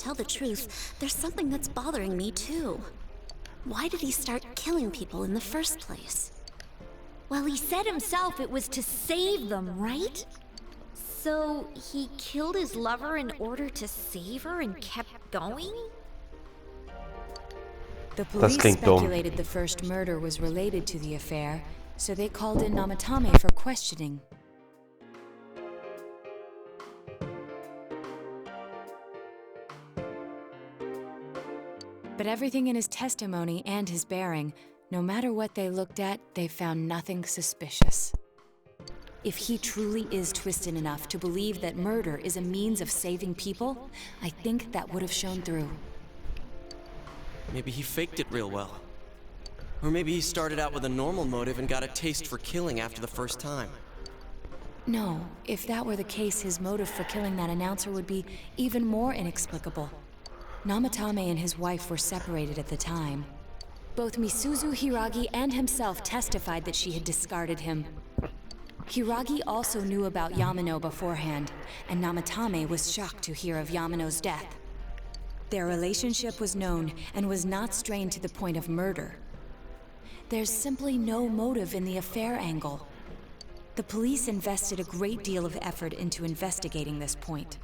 tell the truth, there's something that's bothering me too. Why did he start killing people in the first place? Well, he said himself it was to save them, right? So, he killed his lover in order to save her and kept going? The police klingt dumm. speculated the first murder was related to the affair, so they called in Namatame for questioning. But everything in his testimony and his bearing, no matter what they looked at, they found nothing suspicious. If he truly is twisted enough to believe that murder is a means of saving people, I think that would have shown through. Maybe he faked it real well. Or maybe he started out with a normal motive and got a taste for killing after the first time. No, if that were the case, his motive for killing that announcer would be even more inexplicable. Namatame and his wife were separated at the time. Both Misuzu Hiragi and himself testified that she had discarded him. Hiragi also knew about Yamano beforehand, and Namatame was shocked to hear of Yamano's death. Their relationship was known and was not strained to the point of murder. There's simply no motive in the affair angle. The police invested a great deal of effort into investigating this point.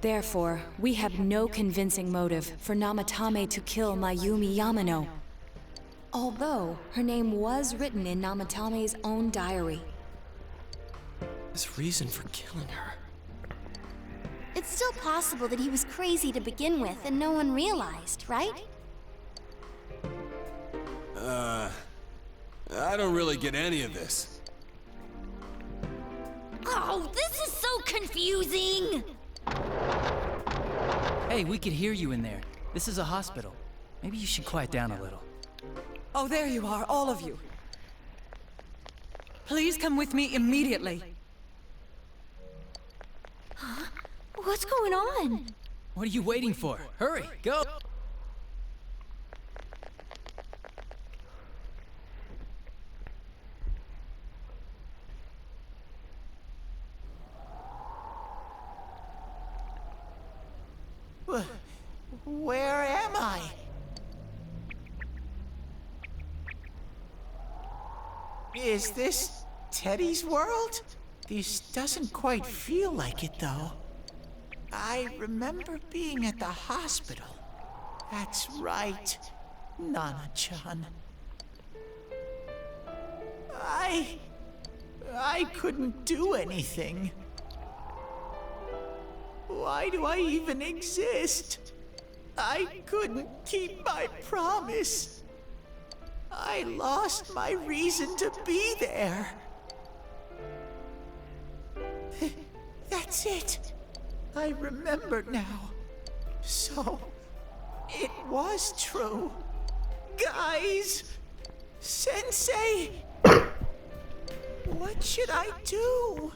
Therefore, we have no convincing motive for Namatame to kill Mayumi Yamano. Although, her name was written in Namatame's own diary. His reason for killing her. It's still possible that he was crazy to begin with and no one realized, right? I don't really get any of this. Oh, this is so confusing! Hey, we could hear you in there. This is a hospital. Maybe you should quiet down a little. Oh, there you are, all of you. Please come with me immediately. Huh? What's going on? What are you waiting for? Hurry, go! Where am I? Is this Teddy's world? This doesn't quite feel like it, though. I remember being at the hospital. That's right, Nana-chan. I couldn't do anything. Why do I even exist? I couldn't keep my promise. I lost my reason to be there. That's it. I remember now. So, it was true. Guys! Sensei! What should I do?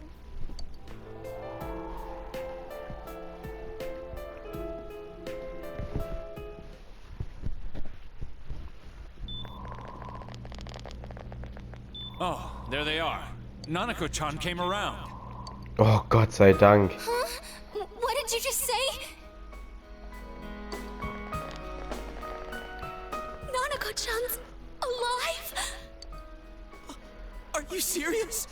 Oh, there they are. Nanako-chan came around. Oh, Gott sei Dank. Huh? What did you just say? Nanako-chan's alive? Are you serious?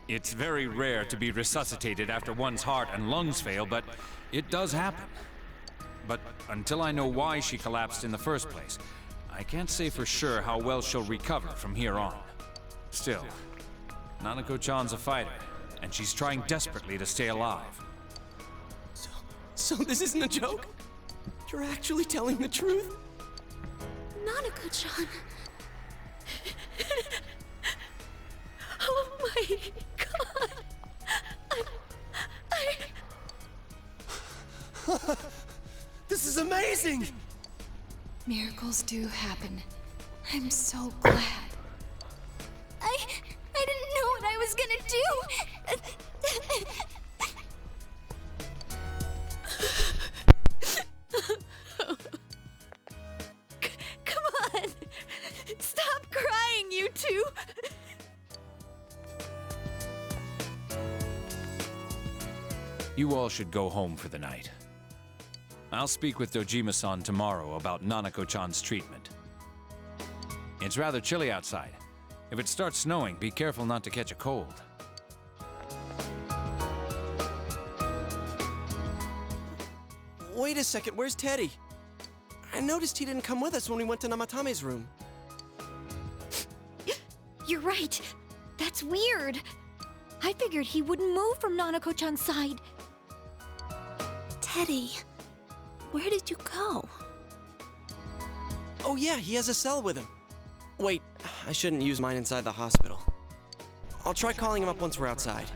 It's very rare to be resuscitated after one's heart and lungs fail, but it does happen. But until I know why she collapsed in the first place, I can't say for sure how well she'll recover from here on. Still, Nanako-chan's a fighter, and she's trying desperately to stay alive. So this isn't a joke? You're actually telling the truth? Nanako-chan. Oh my god. This is amazing! Miracles do happen. I'm so glad. I didn't know what I was gonna do. Come on. Stop crying, you two. You all should go home for the night. I'll speak with Dojima-san tomorrow about Nanako-chan's treatment. It's rather chilly outside. If it starts snowing, be careful not to catch a cold. Wait a second, where's Teddy? I noticed he didn't come with us when we went to Namatame's room. You're right. That's weird. I figured he wouldn't move from Nanako-chan's side. Teddy, where did you go? Oh yeah, he has a cell with him. Wait, I shouldn't use mine inside the hospital. I'll try calling him up once we're outside.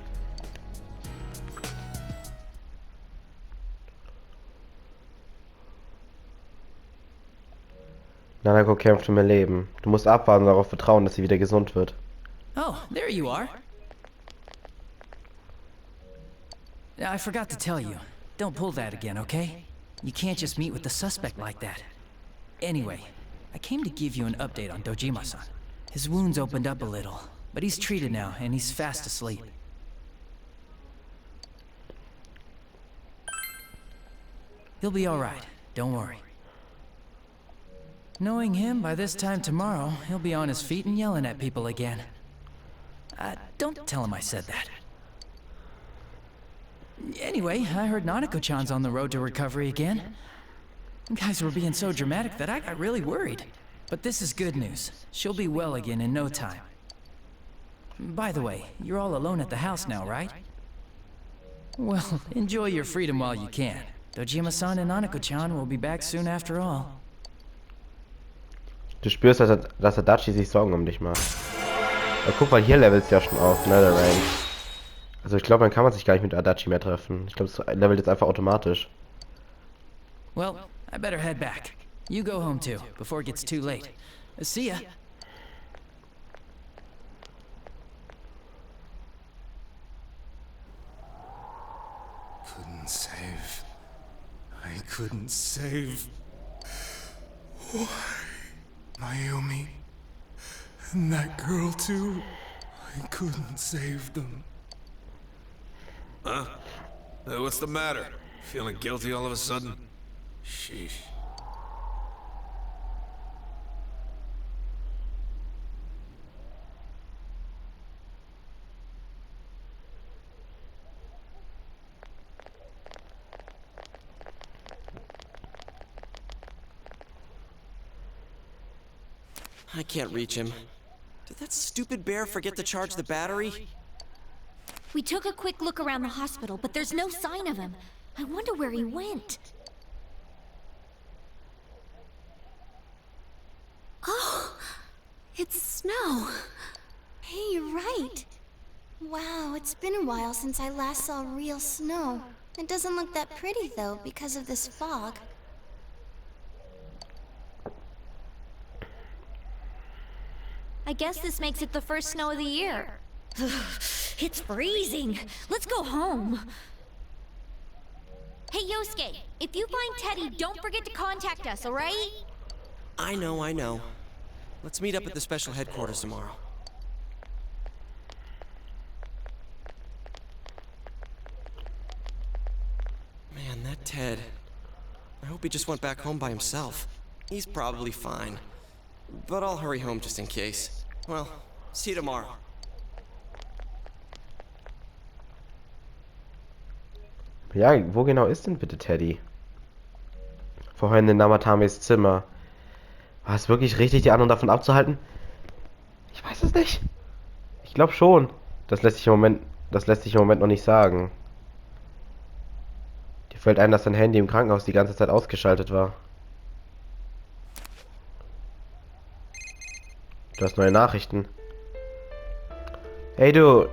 Nanako kämpft um ihr Leben. Du musst abwarten und darauf vertrauen, dass sie wieder gesund wird. Oh, there you are. I forgot to tell you. Don't pull that again, okay? You can't just meet with the suspect like that. Anyway, I came to give you an update on Dojima-san. His wounds opened up a little, but he's treated now and he's fast asleep. He'll be alright, don't worry. Knowing him, by this time tomorrow, he'll be on his feet and yelling at people again. Don't tell him I said that. Anyway, I heard Nanako-chan's on the road to recovery again. You guys were being so dramatic that I got really worried. But this is good news. She'll be well again in no time. By the way, you're all alone at the house now, right? Well, enjoy your freedom while you can. Dojima-san and Nanako-chan will be back soon after all. Du spürst, dass Adachi sich Sorgen um dich macht. Aber guck mal, hier levelt es ja schon auf, ne, der Range. Also ich glaube, dann kann man sich gar nicht mit Adachi mehr treffen. Ich glaube, es levelt jetzt einfach automatisch. Well, I better head back. You go home too, before it gets too late. See ya. Couldn't save. I couldn't save. Why? Mayumi. And that girl too. I couldn't save them. Huh? What's the matter? Feeling guilty all of a sudden? Sheesh. I can't reach him. Did that stupid bear forget to charge the battery? We took a quick look around the hospital, but there's no sign of him. I wonder where he went. Oh, it's snow. Hey, you're right. Wow, it's been a while since I last saw real snow. It doesn't look that pretty, though, because of this fog. I guess this makes it the first snow of the year. It's freezing. Let's go home. Hey, Yosuke, if you find Teddy, don't forget to contact us, alright? I know. Let's meet up at the special headquarters tomorrow. Man, that Ted. I hope he just went back home by himself. He's probably fine. But I'll hurry home just in case. Well, see you tomorrow. Ja, wo genau ist denn bitte Teddy? Vorhin in Namatames Zimmer. War es wirklich richtig, die anderen davon abzuhalten? Ich weiß es nicht. Ich glaube schon. Das lässt sich im Moment noch nicht sagen. Dir fällt ein, dass dein Handy im Krankenhaus die ganze Zeit ausgeschaltet war. Du hast neue Nachrichten. Hey du,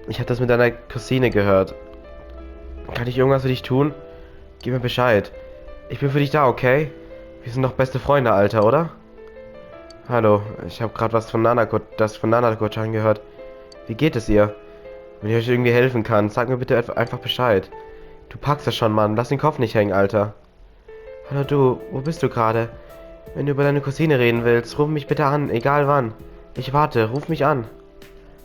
ich habe das mit deiner Cousine gehört. Kann ich irgendwas für dich tun? Gib mir Bescheid. Ich bin für dich da, okay? Wir sind doch beste Freunde, Alter, oder? Hallo, ich habe gerade was von Nanako-chan gehört. Wie geht es ihr? Wenn ich euch irgendwie helfen kann, sag mir bitte einfach Bescheid. Du packst es schon, Mann. Lass den Kopf nicht hängen, Alter. Hallo du, wo bist du gerade? Wenn du über deine Cousine reden willst, ruf mich bitte an, egal wann. Ich warte, ruf mich an.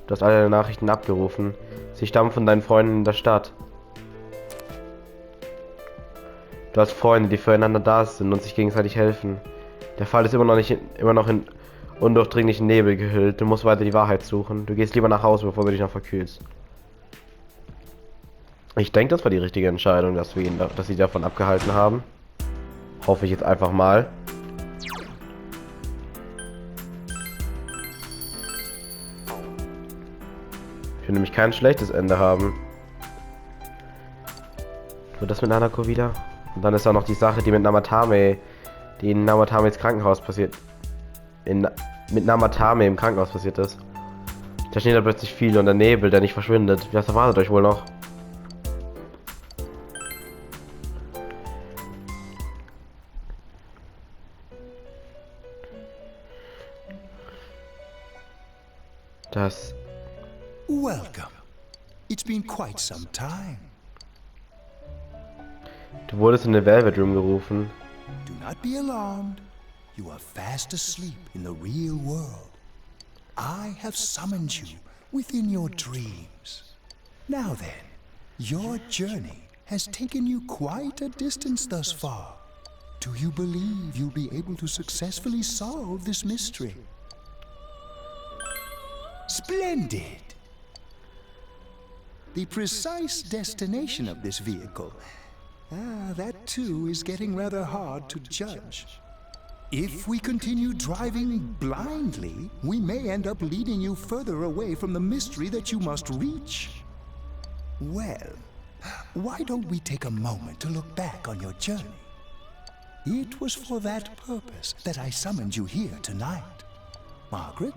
Du hast alle deine Nachrichten abgerufen. Sie stammen von deinen Freunden in der Stadt. Du hast Freunde, die füreinander da sind und sich gegenseitig helfen. Der Fall ist immer noch in undurchdringlichen Nebel gehüllt. Du musst weiter die Wahrheit suchen. Du gehst lieber nach Hause, bevor du dich noch verkühlst. Ich denke, das war die richtige Entscheidung, dass sie davon abgehalten haben. Hoffe ich jetzt einfach mal. Ich will nämlich kein schlechtes Ende haben. Wird das mit Nanako wieder? Und dann ist auch noch die Sache, die in Namatames Krankenhaus passiert. Mit Namatame im Krankenhaus passiert ist. Da steht da plötzlich viel und der Nebel, der nicht verschwindet. Was erwartet euch wohl noch? Das. Welcome. It's been quite some time. Du wurdest in den Velvet Room gerufen. Do not be alarmed. You are fast asleep in the real world. I have summoned you within your dreams. Now then, your journey has taken you quite a distance thus far. Do you believe you'll be able to successfully solve this mystery? Splendid! The precise destination of this vehicle, that too is getting rather hard to judge. If we continue driving blindly, we may end up leading you further away from the mystery that you must reach. Well, why don't we take a moment to look back on your journey? It was for that purpose that I summoned you here tonight. Margaret?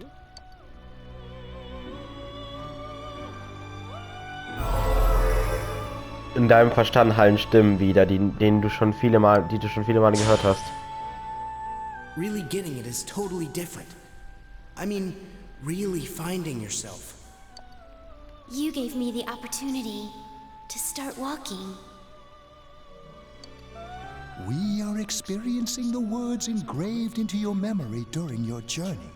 In deinem Verstand hallen Stimmen wieder, die du schon viele Male gehört hast. Really getting it is totally different. I mean, really finding yourself. You gave me the opportunity to start walking. We are experiencing the words engraved into your memory during your journey.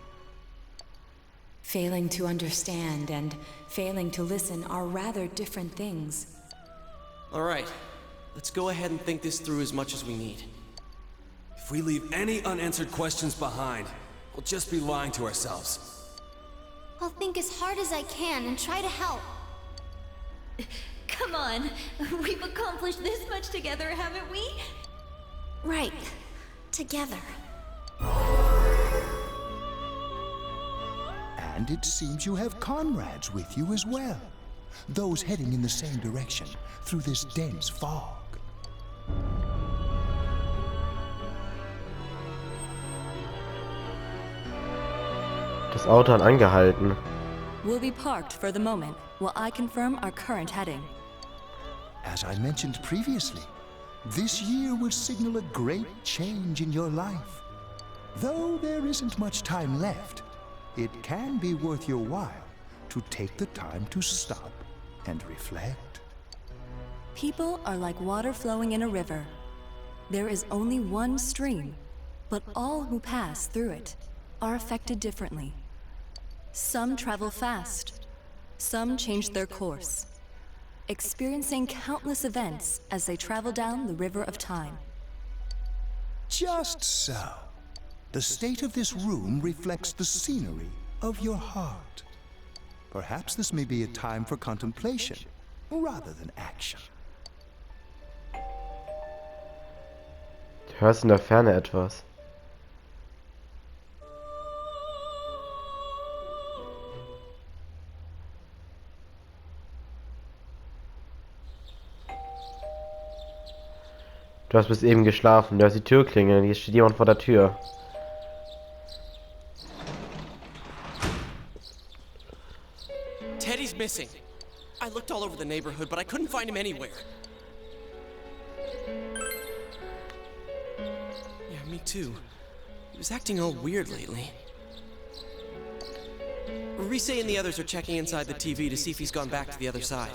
Failing to understand and failing to listen are rather different things. All right, let's go ahead and think this through as much as we need. If we leave any unanswered questions behind, we'll just be lying to ourselves. I'll think as hard as I can and try to help. Come on, we've accomplished this much together, haven't we? Right. Together. And it seems you have comrades with you as well. Those heading in the same direction through this dense fog. Das Auto hat angehalten. We'll be parked for the moment while I confirm our current heading. As I mentioned previously, this year will signal a great change in your life. Though there isn't much time left, it can be worth your while to take the time to stop and reflect. People are like water flowing in a river. There is only one stream, but all who pass through it are affected differently. Some travel fast, some change their course, experiencing countless events as they travel down the river of time. Just so. The state of this room reflects the scenery of your heart. Perhaps this may be a time for contemplation rather than action. Du hörst in der Ferne etwas. Du hast bis eben geschlafen. Du hörst die Tür klingeln. Jetzt steht jemand vor der Tür. Teddy's missing. I looked all over the neighborhood, but I couldn't find him anywhere. Yeah, me too. He was acting all weird lately. Rise and the others are checking inside the TV to see if he's gone back to the other side.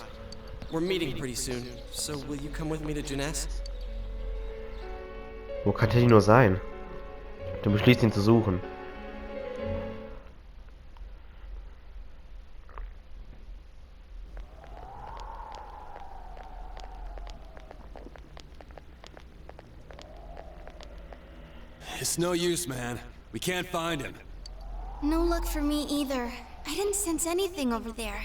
We're meeting pretty soon, so will you come with me to Jeunesse? Wo kann Teddy nur sein? Du beschließt ihn zu suchen. It's no use, man. We can't find him. No luck for me either. I didn't sense anything over there.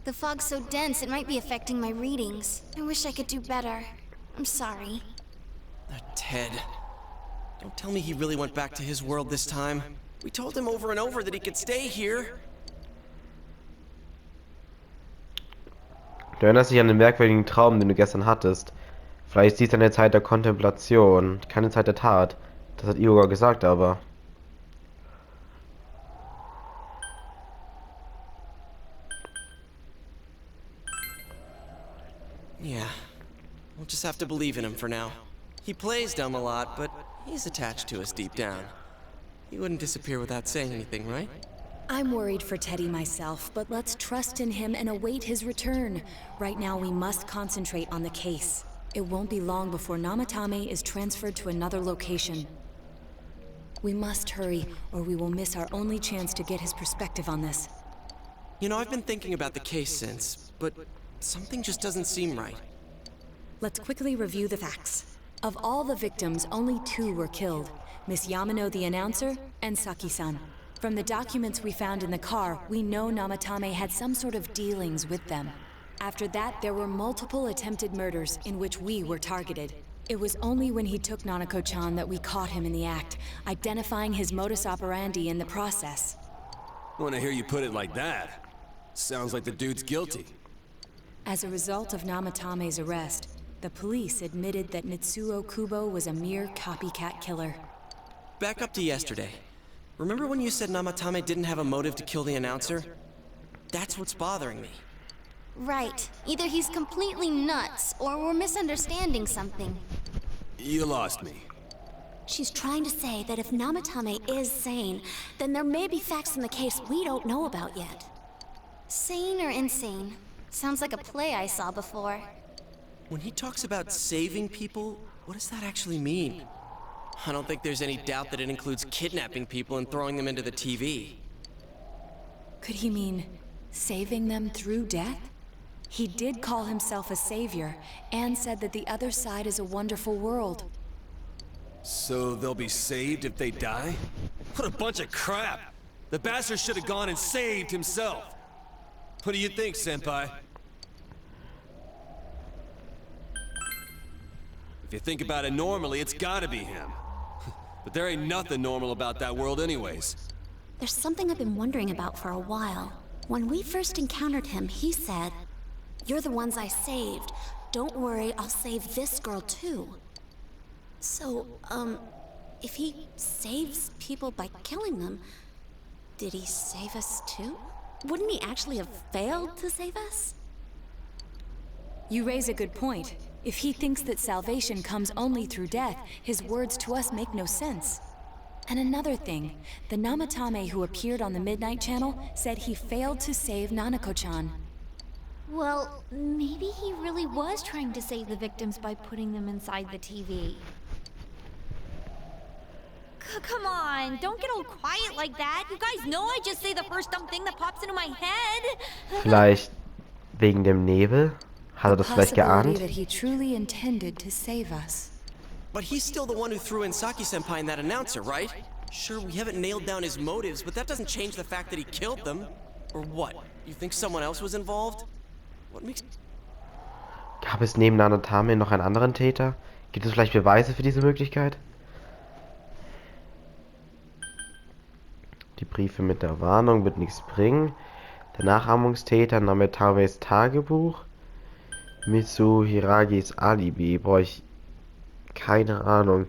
The fog's so dense it might be affecting my readings. I wish I could do better. I'm sorry. That Ted. Don't tell me he really went back to his world this time. We told him over and over that he could stay here. Du erinnerst dich an den merkwürdigen Traum, den du gestern hattest. Vielleicht ist dies eine Zeit der Kontemplation, keine Zeit der Tat. Das hat Igor gesagt, aber... Yeah. We'll just have to believe in him for now. He plays dumb a lot, but he's attached to us deep down. He wouldn't disappear without saying anything, right? I'm worried for Teddy myself, but let's trust in him and await his return. Right now we must concentrate on the case. It won't be long before Namatame is transferred to another location. We must hurry, or we will miss our only chance to get his perspective on this. You know, I've been thinking about the case since, but something just doesn't seem right. Let's quickly review the facts. Of all the victims, only 2 were killed. Miss Yamano the announcer, and Saki-san. From the documents we found in the car, we know Namatame had some sort of dealings with them. After that, there were multiple attempted murders in which we were targeted. It was only when he took Nanako-chan that we caught him in the act, identifying his modus operandi in the process. When I hear you put it like that, sounds like the dude's guilty. As a result of Namatame's arrest, the police admitted that Mitsuo Kubo was a mere copycat killer. Back up to yesterday. Remember when you said Namatame didn't have a motive to kill the announcer? That's what's bothering me. Right. Either he's completely nuts, or we're misunderstanding something. You lost me. She's trying to say that if Namatame is sane, then there may be facts in the case we don't know about yet. Sane or insane? Sounds like a play I saw before. When he talks about saving people, what does that actually mean? I don't think there's any doubt that it includes kidnapping people and throwing them into the TV. Could he mean saving them through death? He did call himself a savior, and said that the other side is a wonderful world. So they'll be saved if they die? What a bunch of crap! The bastard should have gone and saved himself! What do you think, Senpai? If you think about it normally, it's gotta be him. But there ain't nothing normal about that world anyways. There's something I've been wondering about for a while. When we first encountered him, he said, "You're the ones I saved. Don't worry, I'll save this girl too." So, if he saves people by killing them, did he save us too? Wouldn't he actually have failed to save us? You raise a good point. If he thinks that salvation comes only through death, his words to us make no sense. And another thing, the Namatame who appeared on the Midnight Channel said he failed to save Nanako-chan. Well, maybe he really was trying to save the victims by putting them inside the TV. Come on, don't get all quiet like that. You guys know I just say the first dumb thing that pops into my head. Vielleicht wegen dem Nebel? Hat er das vielleicht geahnt? That he truly intended to save us. But he's still the one who threw in Saki-senpai and that announcer, right? Sure, we haven't nailed down his motives, but that doesn't change the fact that he killed them. Or what? You think someone else was involved? What makes... Gab es neben Nanatame noch einen anderen Täter? Gibt es vielleicht Beweise für diese Möglichkeit? Die Briefe mit der Warnung wird nichts bringen. Der Nachahmungstäter Nametames Tagebuch. Mitsu Hiragis Alibi. Boah, ich... keine Ahnung.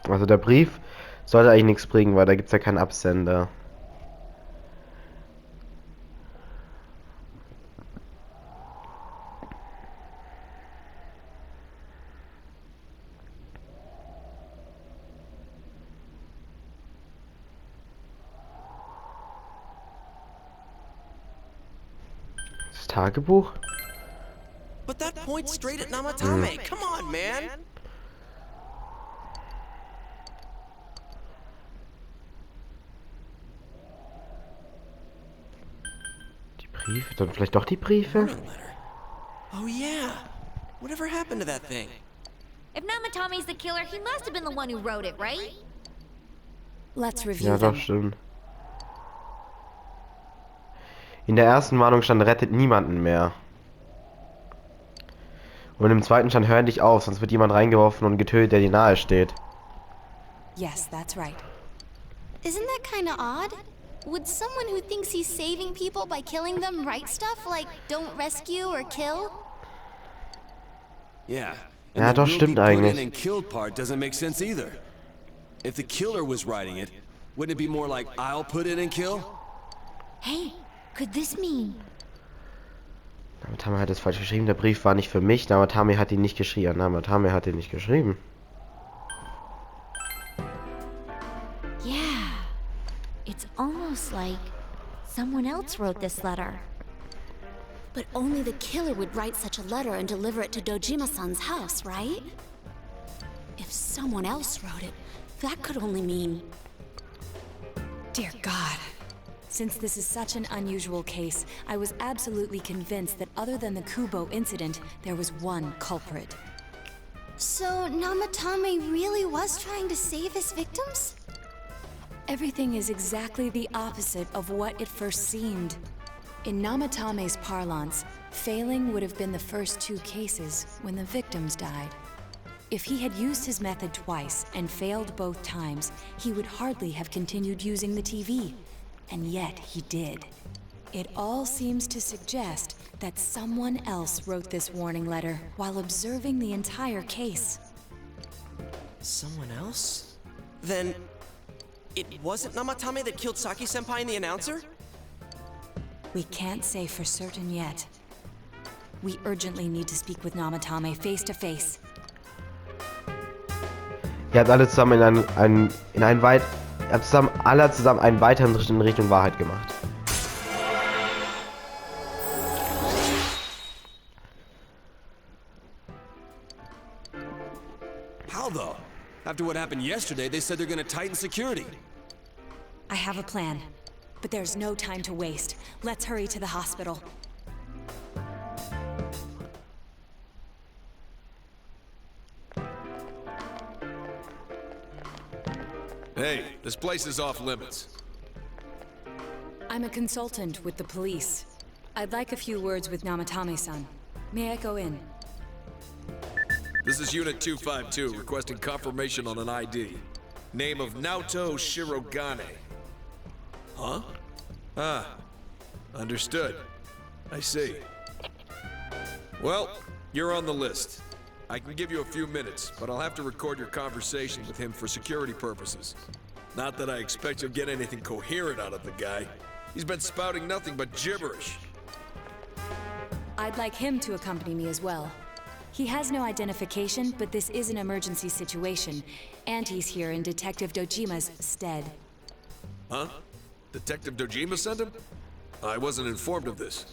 Also der Brief sollte eigentlich nichts bringen, weil da gibt es ja keinen Absender. Das Tagebuch? But that points straight at Namatame. Come on, man. Die Briefe? Dann vielleicht doch die Briefe? Oh yeah. Whatever happened to that thing? If Namatame's the killer, he must have been the one who wrote it, right? Let's review Ja, them. das stimmt. In der ersten Warnung stand, rettet niemanden mehr. Und im zweiten stand, hör dich auf, sonst wird jemand reingeworfen und getötet, der dir nahe steht. Yes, that's right. Isn't that kinda odd? Would someone who thinks he's saving people by killing them write stuff like don't rescue or kill? Yeah. Ja, And the doch, will stimmt be put in eigentlich. and killed part doesn't make sense either. If the killer was writing it, wouldn't it be more like I'll put in and kill? Hey, could this mean? Namatame hat es falsch geschrieben. Der Brief war nicht für mich. Namatame hat ihn nicht geschrieben. Namatame hat ihn nicht geschrieben. Yeah. It's almost like someone else wrote this letter. But only the killer would write such a letter and deliver it to Dojima-san's house, right? If someone else wrote it, that could only mean... Dear God. Since this is such an unusual case, I was absolutely convinced that other than the Kubo incident, there was one culprit. So Namatame really was trying to save his victims? Everything is exactly the opposite of what it first seemed. In Namatame's parlance, failing would have been the first two cases when the victims died. If he had used his method twice and failed both times, he would hardly have continued using the TV. And yet he did. It all seems to suggest that someone else wrote this warning letter while observing the entire case. Someone else? Then... it wasn't Namatame that killed Saki-senpai and the announcer? We can't say for certain yet. We urgently need to speak with Namatame face to face. Ihr habt alle zusammen alle zusammen einen weiteren Schritt in Richtung Wahrheit gemacht. How though? After what happened yesterday, they said they're gonna tighten security. I have a plan, but there's no time to waste. Let's hurry to the hospital. Hey, this place is off limits. I'm a consultant with the police. I'd like a few words with Namatame-san. May I go in? This is Unit 252, requesting confirmation on an ID. Name of Naoto Shirogane. Huh? Ah. Understood. I see. Well, you're on the list. I can give you a few minutes, but I'll have to record your conversation with him for security purposes. Not that I expect you'll get anything coherent out of the guy. He's been spouting nothing but gibberish. I'd like him to accompany me as well. He has no identification, but this is an emergency situation, and he's here in Detective Dojima's stead. Huh? Detective Dojima sent him? I wasn't informed of this.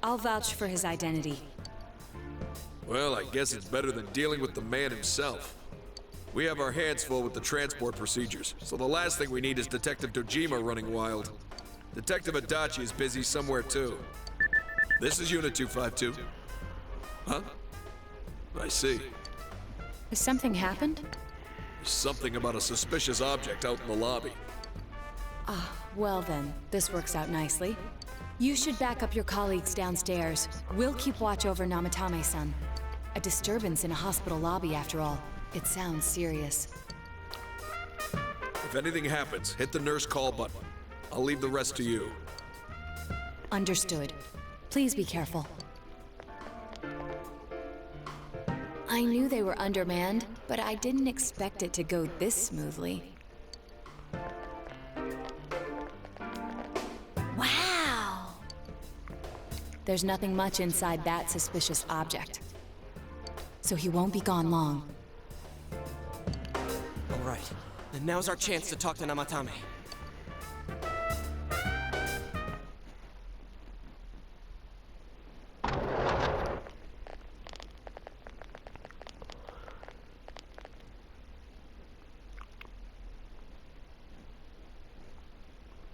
I'll vouch for his identity. Well, I guess it's better than dealing with the man himself. We have our hands full with the transport procedures, so the last thing we need is Detective Dojima running wild. Detective Adachi is busy somewhere too. This is Unit 252. Huh? I see. Has something happened? There's something about a suspicious object out in the lobby. Ah, well then, this works out nicely. You should back up your colleagues downstairs. We'll keep watch over Namatame-san. A disturbance in a hospital lobby, after all. It sounds serious. If anything happens, hit the nurse call button. I'll leave the rest to you. Understood. Please be careful. I knew they were undermanned, but I didn't expect it to go this smoothly. Wow! There's nothing much inside that suspicious object. So he won't be gone long. All right, then now's our chance to talk to Namatame.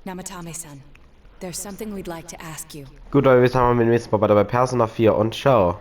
Namatame-san, there's something we'd like to ask you. Gut, Leute, wir sind am nächsten Mal bei Persona 4 und ciao.